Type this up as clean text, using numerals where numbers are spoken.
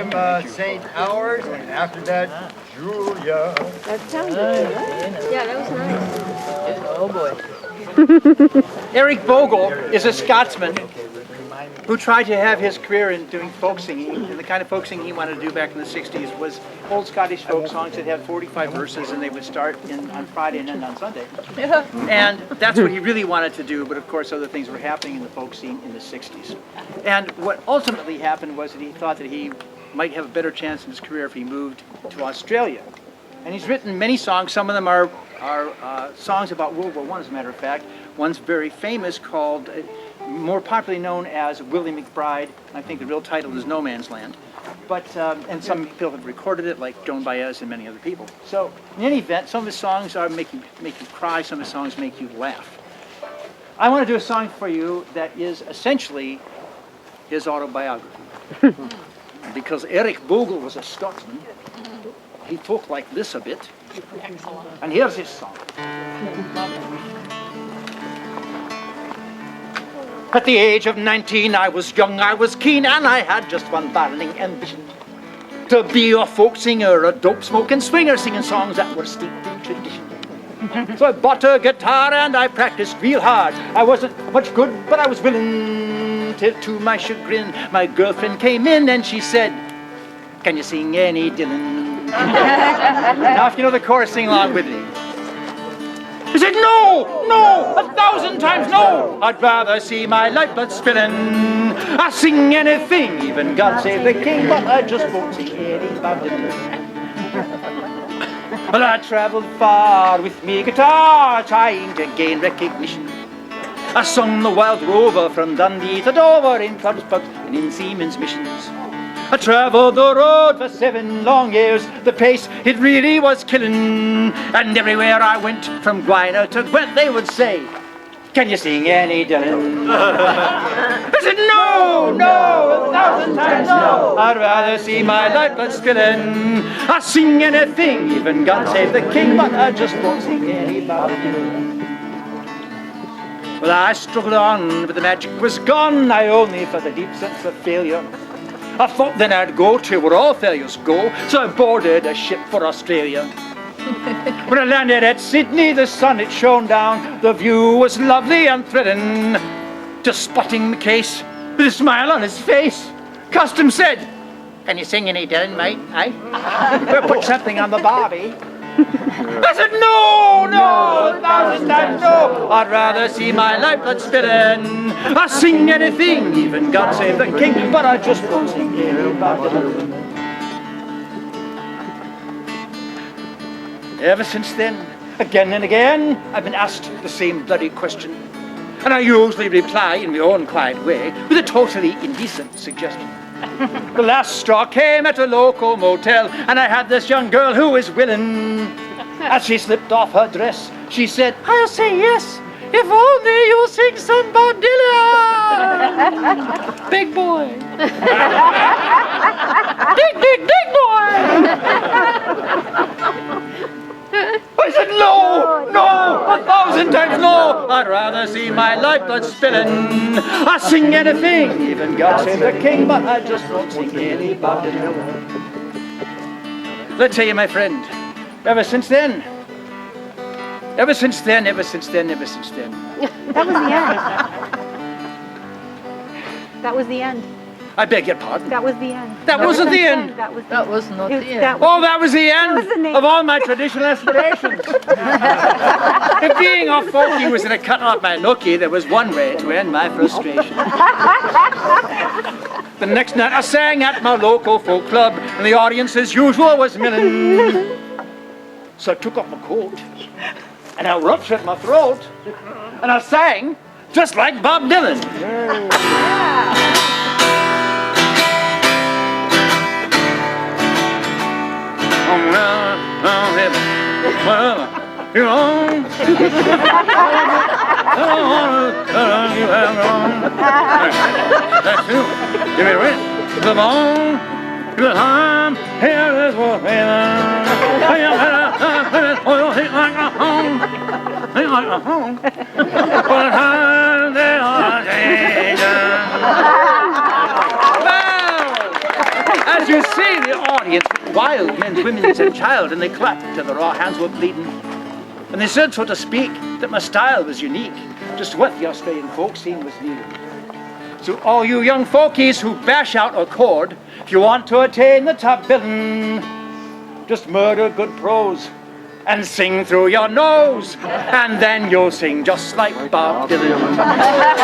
St. Hours, and after that, Julia. That sounded good. Yeah, that was nice. Oh boy. Eric Bogle is a Scotsman who tried to have his career in doing folk singing. And the kind of folk singing he wanted to do back in the 60s was old Scottish folk songs that had 45 verses and they would start on Friday and end on Sunday. And that's what he really wanted to do, but of course other things were happening in the folk scene in the 60s. And what ultimately happened was that he thought that he might have a better chance in his career if he moved to Australia. And he's written many songs. Some of them are songs about World War I, as a matter of fact. One's very famous, called, more popularly known as Willie McBride. I think the real title is No Man's Land. But, and some people have recorded it, like Joan Baez and many other people. So, in any event, some of his songs make you cry, some of his songs make you laugh. I want to do a song for you that is essentially his autobiography. Because Eric Bogle was a Scotsman, he talked like this a bit. And here's his song. At the age of 19, I was young, I was keen, and I had just one darling ambition. To be a folk singer, a dope smoking swinger, singing songs that were steeped in tradition. So I bought a guitar and I practiced real hard. I wasn't much good, but I was willing. Till to my chagrin, my girlfriend came in and she said, "Can you sing any Dylan?" Now if you know the chorus, sing along with me. I said, "No, no, 1,000 times no. I'd rather see my lifeblood spilling. I sing anything, even God Save the King, but I just won't sing any Bob Dylan." Well, I traveled far with me guitar, trying to gain recognition. I sung the Wild Rover from Dundee to Dover, in clubs, pubs, and in seamen's missions. I travelled the road for 7 long years. The pace, it really was killing. And everywhere I went, from Guyana to Gwent, they would say, "Can you sing any Dylan?" I said, "No, no, 1,000 times no. I'd rather see my lifeblood spilling. I sing anything, even God Save the King, but I just won't sing any Bob Dylan." Well, I struggled on, but the magic was gone. I only felt a deep sense of failure. I thought then I'd go to where all failures go, so I boarded a ship for Australia. When I landed at Sydney, the sun it shone down. The view was lovely and thrilling. Just spotting the case with a smile on his face, Customs said, "Can you sing any Dylan, mate, eh? We'll put something on the barbie." I said, "No, no, 1,000 times no. I'd rather see my lifeblood spilling. I sing anything, even God Save the King, but I just won't sing any Bob Dylan." Ever since then, again and again, I've been asked the same bloody question. And I usually reply in my own quiet way with a totally indecent suggestion. The last straw came at a local motel, and I had this young girl who was willing. As she slipped off her dress, she said, "I'll say yes, if only you'll sing some Bob Dylan." Big boy. Big boy. I said, "No, no, 1,000 times no. I'd rather see my lifeblood spilling. I sing anything, even God Save the King, but I just won't sing any Bob Dylan." Let's tell you, my friend, ever since then, That was the end. That was the end. I beg your pardon. That was the end. That wasn't the end. That was That was not the end. Oh, that was the end was the name. of all my traditional aspirations. If being off folky was going to cut off my nookie, there was one way to end my frustration. The next night I sang at my local folk club, and the audience, as usual, was milling. So I took off my coat, and I ruptured my throat, and I sang just like Bob Dylan. As Did you see the audience? Wild men, women, and child, and they clapped till their raw hands were bleeding. And they said, so to speak, that my style was unique, just what the Australian folk scene was needing. So all you young folkies who bash out a chord, if you want to attain the top billing, just murder good prose and sing through your nose, and then you'll sing just like Bob Dylan.